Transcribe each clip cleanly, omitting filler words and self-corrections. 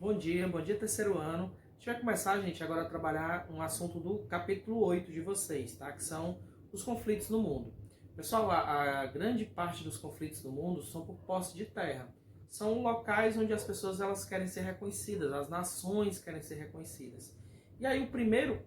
Bom dia terceiro ano. A gente vai começar, gente, agora a trabalhar um assunto do capítulo 8 de vocês, tá? Que são os conflitos no mundo. Pessoal, a grande parte dos conflitos no mundo são por posse de terra. São locais onde as pessoas elas querem ser reconhecidas, as nações querem ser reconhecidas. E aí o primeiro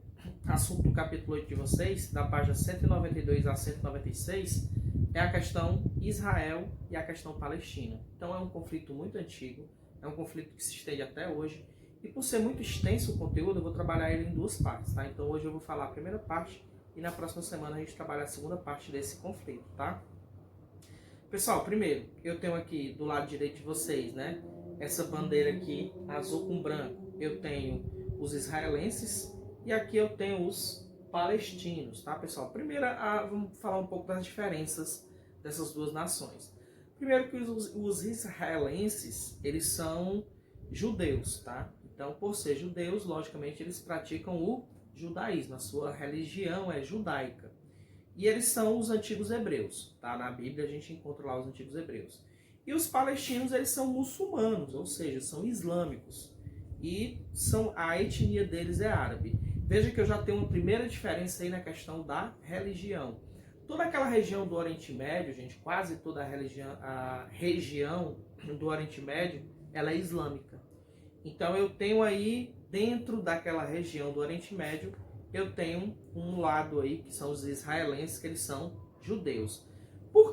assunto do capítulo 8 de vocês, da página 192 a 196, é a questão Israel e a questão Palestina. Então é um conflito muito antigo, é um conflito que se estende até hoje, e por ser muito extenso o conteúdo, eu vou trabalhar ele em duas partes, tá? Então hoje eu vou falar a primeira parte, e na próxima semana a gente trabalha a segunda parte desse conflito, tá? Pessoal, primeiro, eu tenho aqui do lado direito de vocês, né? Essa bandeira aqui, azul com branco. Eu tenho os israelenses e aqui eu tenho os palestinos, tá, pessoal? Primeiro, vamos falar um pouco das diferenças dessas duas nações. Primeiro que os israelenses, eles são judeus, tá? Então, por ser judeus, logicamente, eles praticam o judaísmo. A sua religião é judaica. E eles são os antigos hebreus, tá? Na Bíblia a gente encontra lá os antigos hebreus. E os palestinos, eles são muçulmanos, ou seja, são islâmicos. E a etnia deles é árabe. Veja que eu já tenho uma primeira diferença aí na questão da religião. Toda aquela região do Oriente Médio, gente, quase toda a região do Oriente Médio, ela é islâmica. Então eu tenho aí, dentro daquela região do Oriente Médio, eu tenho um lado aí, que são os israelenses, que eles são judeus. Por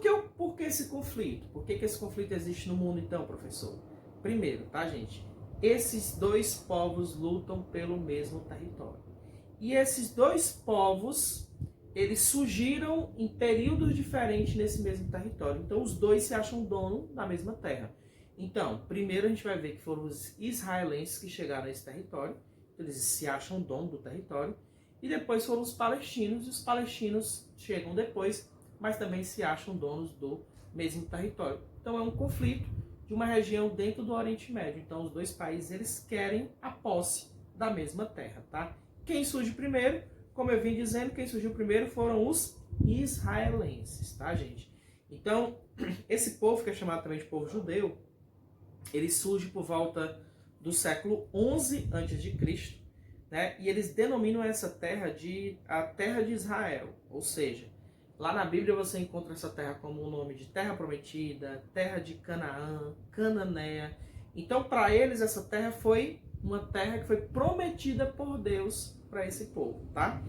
que esse conflito? Por que esse conflito existe no mundo então, professor? Primeiro, tá, gente? Esses dois povos lutam pelo mesmo território. E esses dois povos, eles surgiram em períodos diferentes nesse mesmo território. Então os dois se acham dono da mesma terra. Então, primeiro a gente vai ver que foram os israelenses que chegaram a esse território. Eles se acham dono do território. E depois foram os palestinos, e os palestinos chegam depois, mas também se acham donos do mesmo território. Então é um conflito de uma região dentro do Oriente Médio. Então os dois países, eles querem a posse da mesma terra, tá? Quem surge primeiro, como eu vim dizendo, quem surgiu primeiro foram os israelenses, tá, gente? Então, esse povo, que é chamado também de povo judeu, ele surge por volta do século 11 a.C., né? E eles denominam essa terra de a Terra de Israel, ou seja, lá na Bíblia você encontra essa terra como o nome de Terra Prometida, Terra de Canaã, Cananéia. Então, para eles, essa terra foi uma terra que foi prometida por Deus para esse povo, tá?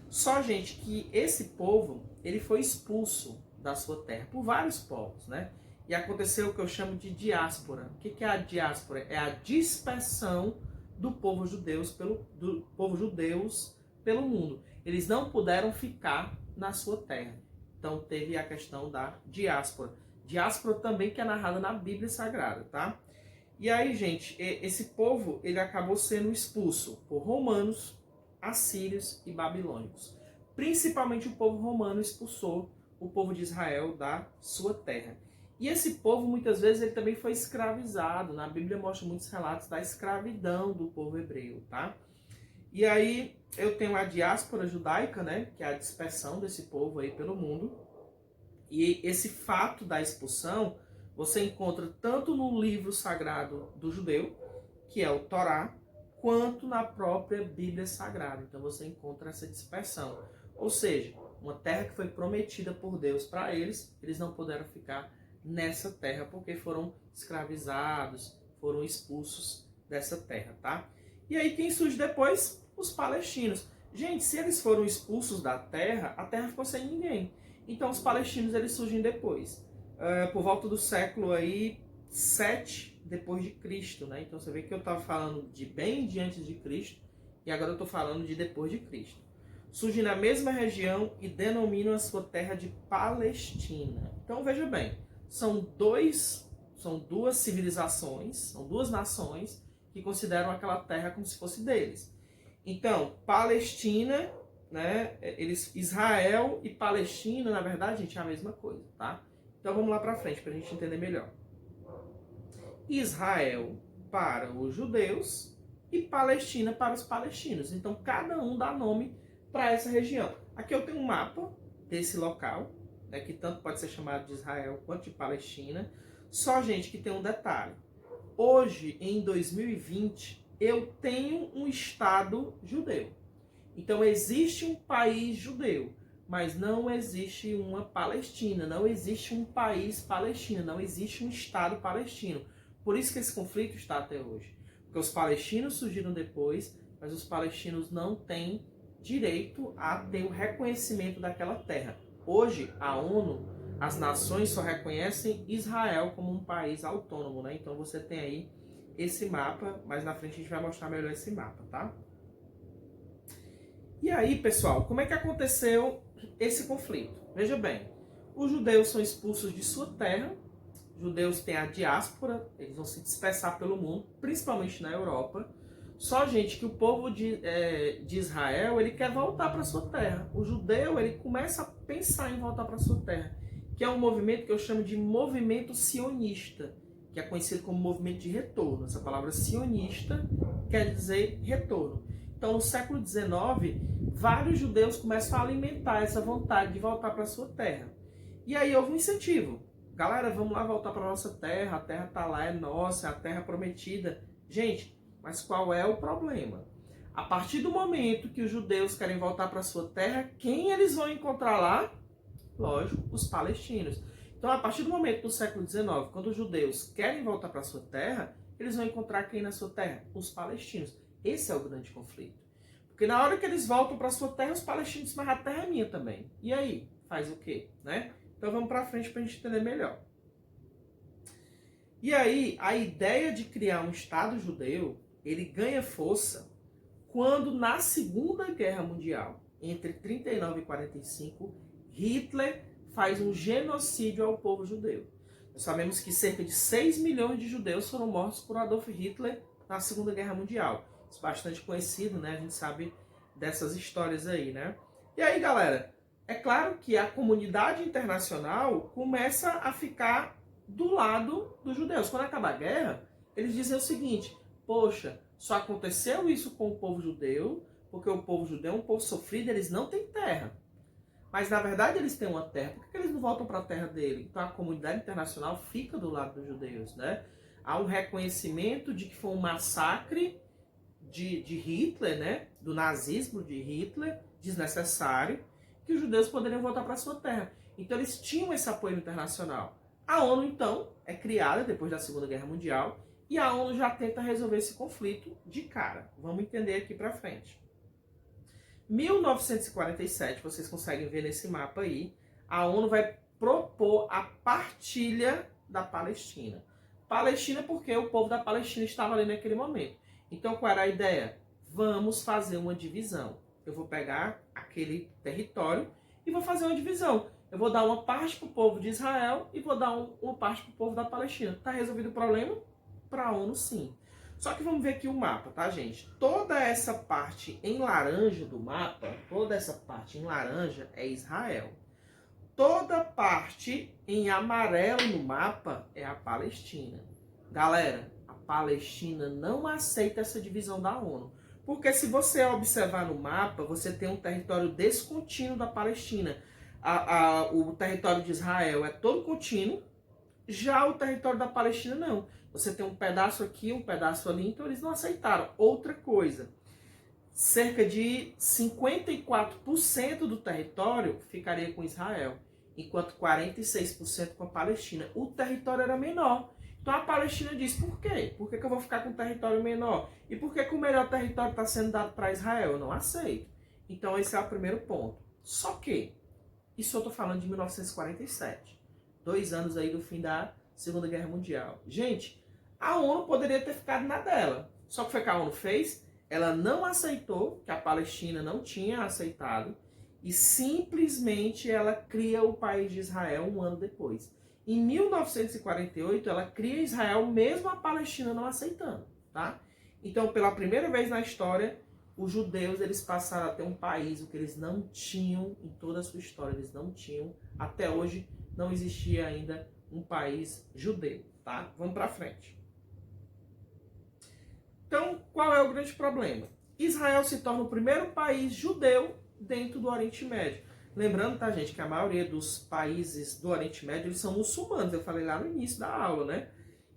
Só, gente, que esse povo, ele foi expulso da sua terra por vários povos, né? E aconteceu o que eu chamo de diáspora. O que é a diáspora? É a dispersão do povo judeus pelo mundo. Eles não puderam ficar na sua terra. Então teve a questão da diáspora. Diáspora também que é narrada na Bíblia Sagrada, tá? E aí, gente, esse povo, ele acabou sendo expulso por romanos, assírios e babilônicos. Principalmente o povo romano expulsou o povo de Israel da sua terra. E esse povo, muitas vezes, ele também foi escravizado. Na Bíblia mostra muitos relatos da escravidão do povo hebreu, tá? E aí eu tenho a diáspora judaica, né? Que é a dispersão desse povo aí pelo mundo. E esse fato da expulsão, você encontra tanto no livro sagrado do judeu, que é o Torá, quanto na própria Bíblia Sagrada. Então você encontra essa dispersão. Ou seja, uma terra que foi prometida por Deus para eles, eles não puderam ficar nessa terra porque foram escravizados, foram expulsos dessa terra, tá? E aí quem surge depois? Os palestinos. Gente, se eles foram expulsos da terra, a terra ficou sem ninguém. Então os palestinos, eles surgem depois, por volta do século aí 7 depois de Cristo, né? Então você vê que eu estava falando de bem de antes de Cristo e agora eu estou falando de depois de Cristo. Surgem na mesma região e denominam a sua terra de Palestina. Então veja bem, são duas civilizações, são duas nações que consideram aquela terra como se fosse deles. Então, Palestina, né, Israel e Palestina, na verdade, gente, é a mesma coisa, tá? Então vamos lá para frente para a gente entender melhor. Israel para os judeus e Palestina para os palestinos. Então cada um dá nome para essa região. Aqui eu tenho um mapa desse local, que tanto pode ser chamado de Israel quanto de Palestina. Só, gente, que tem um detalhe. hoje, em 2020, eu tenho um Estado judeu. Então existe um país judeu, mas não existe uma Palestina, não existe um país palestino, não existe um Estado palestino. Por isso que esse conflito está até hoje. Porque os palestinos surgiram depois, mas os palestinos não têm direito a ter o reconhecimento daquela terra. Hoje, a ONU, as nações só reconhecem Israel como um país autônomo, né? Então você tem aí esse mapa, mas na frente a gente vai mostrar melhor esse mapa, tá? E aí, pessoal, como é que aconteceu esse conflito? Veja bem, os judeus são expulsos de sua terra, os judeus têm a diáspora, eles vão se dispersar pelo mundo, principalmente na Europa. Só, gente, que o povo de Israel, ele quer voltar para sua terra. O judeu, ele começa a pensar em voltar para sua terra, que é um movimento que eu chamo de movimento sionista, que é conhecido como movimento de retorno. Essa palavra sionista quer dizer retorno. Então, no século XIX, vários judeus começam a alimentar essa vontade de voltar para sua terra. E aí houve um incentivo. Galera, vamos lá voltar para nossa terra, a terra está lá, é nossa, é a terra prometida. Gente, mas qual é o problema? A partir do momento que os judeus querem voltar para sua terra, quem eles vão encontrar lá? Lógico, os palestinos. Então, a partir do momento do século XIX, quando os judeus querem voltar para sua terra, eles vão encontrar quem na sua terra? Os palestinos. Esse é o grande conflito. Porque na hora que eles voltam para sua terra, os palestinos, mas a terra é minha também. E aí? Faz o quê? Né? Então vamos para frente para a gente entender melhor. E aí, a ideia de criar um Estado judeu, ele ganha força quando na Segunda Guerra Mundial, entre 39 e 45, Hitler faz um genocídio ao povo judeu. Nós sabemos que cerca de 6 milhões de judeus foram mortos por Adolf Hitler na Segunda Guerra Mundial. Isso é bastante conhecido, né? A gente sabe dessas histórias aí, né? E aí, galera, é claro que a comunidade internacional começa a ficar do lado dos judeus. Quando acaba a guerra, eles dizem o seguinte: poxa, só aconteceu isso com o povo judeu, porque o povo judeu é um povo sofrido, eles não têm terra. Mas na verdade eles têm uma terra, por que eles não voltam para a terra dele? Então a comunidade internacional fica do lado dos judeus, né? Há um reconhecimento de que foi um massacre de Hitler, né? Do nazismo de Hitler, desnecessário, que os judeus poderiam voltar para sua terra. Então eles tinham esse apoio internacional. A ONU, então, é criada depois da Segunda Guerra Mundial e a ONU já tenta resolver esse conflito de cara. Vamos entender aqui para frente. 1947, vocês conseguem ver nesse mapa aí, a ONU vai propor a partilha da Palestina. Palestina porque o povo da Palestina estava ali naquele momento. Então, qual era a ideia? Vamos fazer uma divisão. Eu vou pegar aquele território e vou fazer uma divisão. Eu vou dar uma parte para o povo de Israel e vou dar uma parte para o povo da Palestina. Está resolvido o problema? Para a ONU, sim. Só que vamos ver aqui o mapa, tá, gente? Toda essa parte em laranja do mapa, toda essa parte em laranja é Israel. Toda parte em amarelo no mapa é a Palestina. Galera, a Palestina não aceita essa divisão da ONU. Porque se você observar no mapa, você tem um território descontínuo da Palestina. O território de Israel é todo contínuo, já o território da Palestina não. Você tem um pedaço aqui, um pedaço ali, então eles não aceitaram. Outra coisa, cerca de 54% do território ficaria com Israel, enquanto 46% com a Palestina. O território era menor. Então a Palestina diz, por quê? Por que eu vou ficar com um território menor? E por que o melhor território está sendo dado para Israel? Eu não aceito. Então esse é o primeiro ponto. Só que, isso eu estou falando de 1947. 2 anos aí do fim da Segunda Guerra Mundial. Gente, a ONU poderia ter ficado na dela. Só que foi o que a ONU fez? Ela não aceitou, que a Palestina não tinha aceitado, e simplesmente ela cria o país de Israel um ano depois. Em 1948, ela cria Israel, mesmo a Palestina não aceitando, tá? Então, pela primeira vez na história, os judeus eles passaram a ter um país, o que eles não tinham em toda a sua história, eles não tinham. Até hoje, não existia ainda um país judeu, tá? Vamos para frente. Então, qual é o grande problema? Israel se torna o primeiro país judeu dentro do Oriente Médio. Lembrando, tá, gente, que a maioria dos países do Oriente Médio eles são muçulmanos. Eu falei lá no início da aula, né?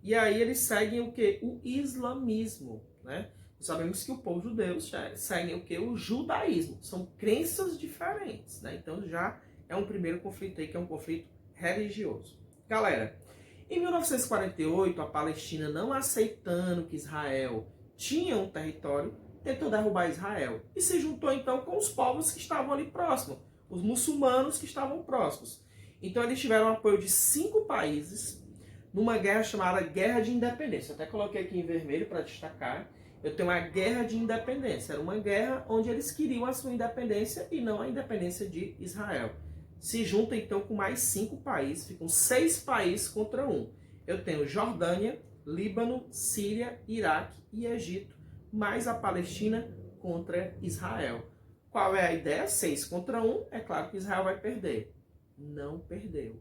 E aí eles seguem o quê? O islamismo, né? Sabemos que o povo judeu segue o quê? O judaísmo. São crenças diferentes, né? Então já é um primeiro conflito aí, que é um conflito religioso. Galera, em 1948, a Palestina, não aceitando que Israel tinha um território, tentou derrubar Israel. E se juntou então com os povos que estavam ali próximos, os muçulmanos que estavam próximos. Então eles tiveram apoio de 5 países numa guerra chamada Guerra de Independência. Eu até coloquei aqui em vermelho para destacar. Eu tenho a Guerra de Independência. Era uma guerra onde eles queriam a sua independência e não a independência de Israel. Se junta então com mais 5 países, ficam 6 países contra 1. Eu tenho Jordânia, Líbano, Síria, Iraque e Egito, mais a Palestina contra Israel. Qual é a ideia? 6 contra 1, é claro que Israel vai perder. Não perdeu.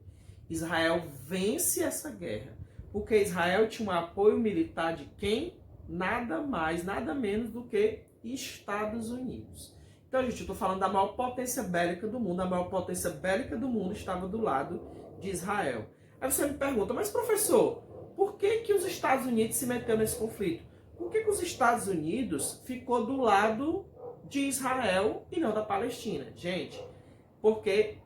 Israel vence essa guerra, porque Israel tinha um apoio militar de quem? Nada mais, nada menos do que Estados Unidos. Então, gente, eu estou falando da maior potência bélica do mundo. A maior potência bélica do mundo estava do lado de Israel. Aí você me pergunta, mas professor, por que os Estados Unidos se meteu nesse conflito? Por que os Estados Unidos ficou do lado de Israel e não da Palestina? Gente, porque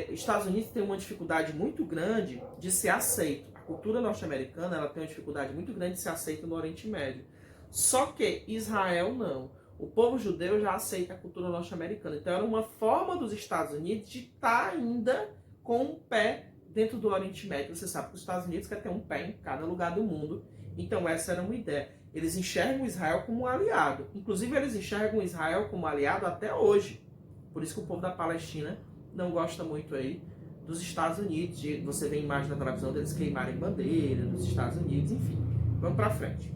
Estados Unidos tem uma dificuldade muito grande de ser aceito. A cultura norte-americana ela tem uma dificuldade muito grande de ser aceita no Oriente Médio. Só que Israel não. O povo judeu já aceita a cultura norte-americana. Então era uma forma dos Estados Unidos de estar ainda com um pé dentro do Oriente Médio. Você sabe que os Estados Unidos quer ter um pé em cada lugar do mundo. Então essa era uma ideia. Eles enxergam Israel como um aliado. Inclusive eles enxergam Israel como aliado até hoje. Por isso que o povo da Palestina não gosta muito aí dos Estados Unidos. Você vê imagem na televisão deles queimarem bandeira dos Estados Unidos, enfim. Vamos pra frente.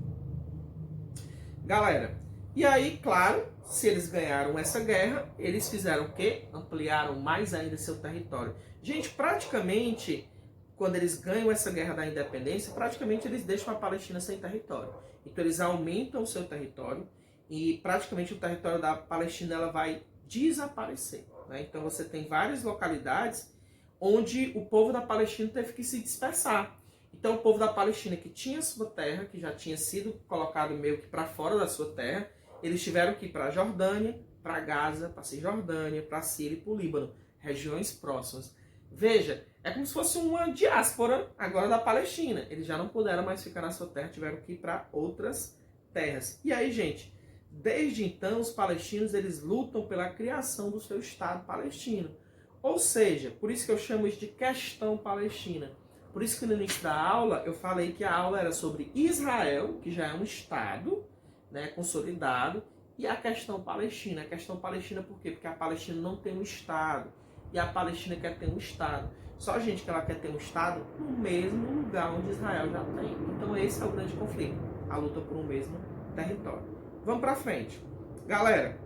Galera, e aí, claro, se eles ganharam essa guerra, eles fizeram o quê? Ampliaram mais ainda seu território. Gente, praticamente, quando eles ganham essa guerra da independência, praticamente eles deixam a Palestina sem território. Então eles aumentam o seu território e praticamente o território da Palestina ela vai desaparecer, né? Então você tem várias localidades onde o povo da Palestina teve que se dispersar. Então o povo da Palestina que tinha sua terra, que já tinha sido colocado meio que para fora da sua terra, eles tiveram que ir para a Jordânia, para Gaza, para a Cisjordânia, para a Síria e para o Líbano, regiões próximas. Veja, é como se fosse uma diáspora agora da Palestina. Eles já não puderam mais ficar na sua terra, tiveram que ir para outras terras. E aí, gente, desde então os palestinos eles lutam pela criação do seu Estado palestino. Ou seja, por isso que eu chamo isso de questão palestina. Por isso que no início da aula eu falei que a aula era sobre Israel, que já é um Estado, né, consolidado, e a questão palestina. A questão palestina por quê? Porque a Palestina não tem um Estado. E a Palestina quer ter um Estado. Só a gente que ela quer ter um Estado no mesmo lugar onde Israel já tem. Então esse é o grande conflito. A luta por um mesmo território. Vamos pra frente. Galera,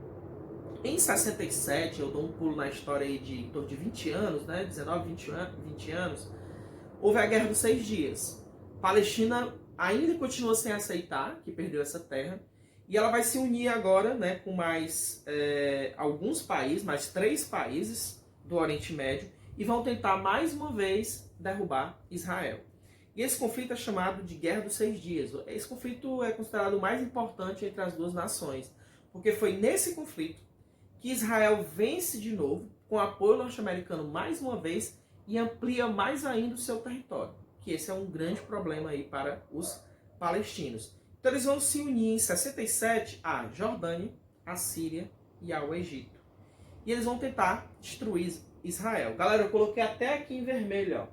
em 67, eu dou um pulo na história aí de em torno de 20 anos, né? 19, 20 anos. Houve a Guerra dos 6 Dias. Palestina ainda continua sem aceitar que perdeu essa terra. E ela vai se unir agora, né, com mais alguns países, mais 3 países do Oriente Médio, e vão tentar mais uma vez derrubar Israel. E esse conflito é chamado de Guerra dos 6 Dias. Esse conflito é considerado o mais importante entre as duas nações, porque foi nesse conflito que Israel vence de novo, com apoio norte-americano mais uma vez, e amplia mais ainda o seu território. Que esse é um grande problema aí para os palestinos. Então eles vão se unir em 67 à Jordânia, à Síria e ao Egito. E eles vão tentar destruir Israel. Galera, eu coloquei até aqui em vermelho, ó.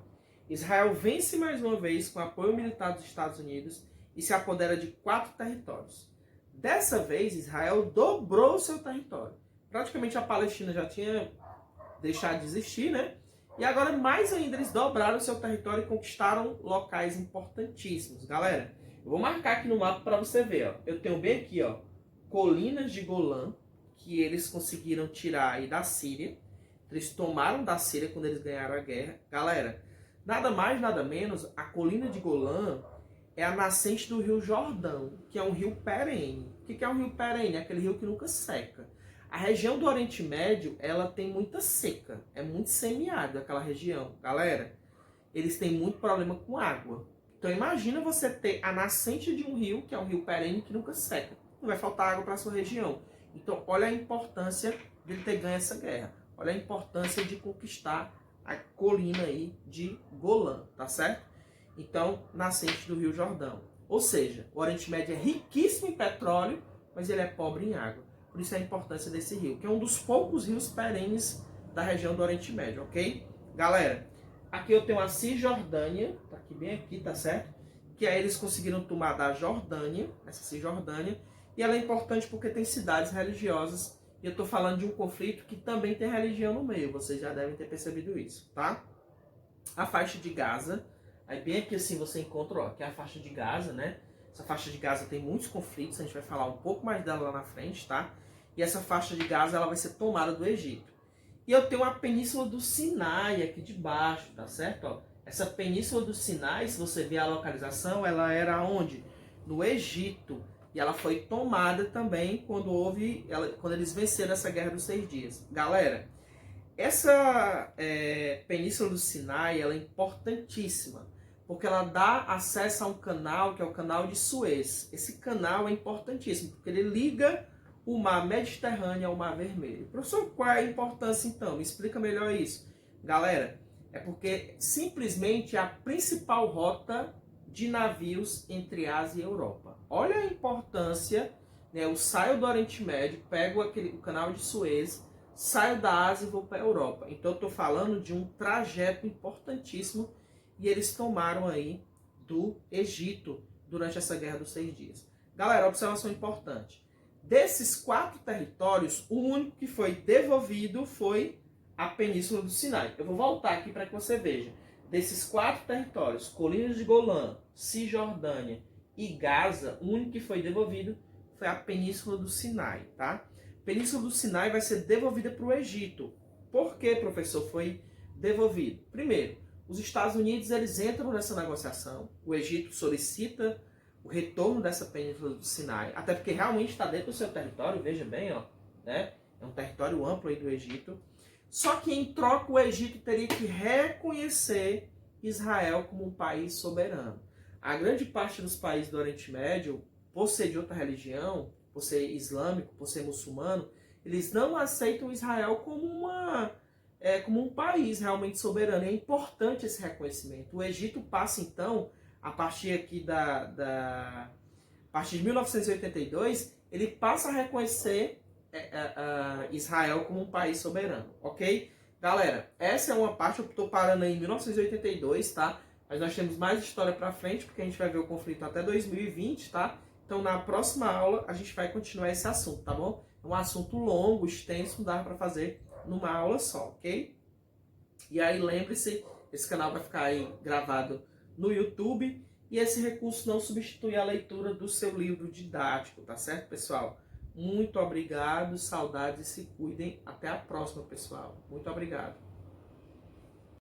Israel vence mais uma vez com apoio militar dos Estados Unidos e se apodera de 4 territórios. Dessa vez, Israel dobrou o seu território. Praticamente a Palestina já tinha deixado de existir, né? E agora, mais ainda, eles dobraram o seu território e conquistaram locais importantíssimos. Galera, eu vou marcar aqui no mapa para você ver. Ó. Eu tenho bem aqui, ó, Colinas de Golã, que eles conseguiram tirar aí da Síria. Eles tomaram da Síria quando eles ganharam a guerra. Galera, nada mais, nada menos, a Colina de Golã é a nascente do rio Jordão, que é um rio perene. O que é um rio perene? É aquele rio que nunca seca. A região do Oriente Médio, ela tem muita seca. É muito semiárida aquela região. Galera, eles têm muito problema com água. Então imagina você ter a nascente de um rio, que é um rio perene que nunca seca. Não vai faltar água para a sua região. Então olha a importância de ele ter ganho essa guerra. Olha a importância de conquistar a colina aí de Golã, tá certo? Então, nascente do Rio Jordão. Ou seja, o Oriente Médio é riquíssimo em petróleo, mas ele é pobre em água. Por isso a importância desse rio, que é um dos poucos rios perenes da região do Oriente Médio, ok? Galera, aqui eu tenho a Cisjordânia, tá aqui bem aqui, tá certo? Que aí eles conseguiram tomar da Jordânia, essa Cisjordânia, e ela é importante porque tem cidades religiosas, e eu tô falando de um conflito que também tem religião no meio, vocês já devem ter percebido isso, tá? A faixa de Gaza, aí bem aqui assim você encontra, ó, aqui é a faixa de Gaza, né? Essa faixa de Gaza tem muitos conflitos, a gente vai falar um pouco mais dela lá na frente, tá? E essa faixa de Gaza, ela vai ser tomada do Egito. E eu tenho a Península do Sinai aqui de baixo, tá certo? Ó, essa Península do Sinai, se você ver a localização, ela era onde? No Egito. E ela foi tomada também quando eles venceram essa Guerra dos 6 Dias. Galera, essa Península do Sinai, ela é importantíssima, porque ela dá acesso a um canal, que é o canal de Suez. Esse canal é importantíssimo, porque ele liga o mar Mediterrâneo ao mar Vermelho. Professor, qual é a importância então? Me explica melhor isso. Galera, é porque simplesmente é a principal rota de navios entre Ásia e Europa. Olha a importância, né? Eu saio do Oriente Médio, pego o canal de Suez, saio da Ásia e vou para a Europa. Então eu estou falando de um trajeto importantíssimo e eles tomaram aí do Egito durante essa Guerra dos 6 Dias. Galera, observação importante. Desses 4 territórios, o único que foi devolvido foi a Península do Sinai. Eu vou voltar aqui para que você veja. Desses 4 territórios, Colinas de Golã, Cisjordânia e Gaza, o único que foi devolvido foi a Península do Sinai, tá? A Península do Sinai vai ser devolvida para o Egito. Por que, professor, foi devolvido? Primeiro, os Estados Unidos eles entram nessa negociação, o Egito solicita o retorno dessa Península do Sinai, até porque realmente está dentro do seu território, veja bem, ó, né? É um território amplo aí do Egito. Só que em troca o Egito teria que reconhecer Israel como um país soberano. A grande parte dos países do Oriente Médio, por ser de outra religião, por ser islâmico, por ser muçulmano, eles não aceitam Israel como um país realmente soberano. É importante esse reconhecimento. O Egito passa então, a partir aqui a partir de 1982, ele passa a reconhecer Israel como um país soberano, ok? Galera, essa é uma parte, eu estou parando aí em 1982, tá? Mas nós temos mais história pra frente, porque a gente vai ver o conflito até 2020, tá? Então na próxima aula a gente vai continuar esse assunto, tá bom? É um assunto longo, extenso, não dá pra fazer numa aula só, ok? E aí lembre-se, esse canal vai ficar aí gravado no YouTube e esse recurso não substitui a leitura do seu livro didático, tá certo, pessoal? Muito obrigado, saudades e se cuidem. Até a próxima, pessoal. Muito obrigado.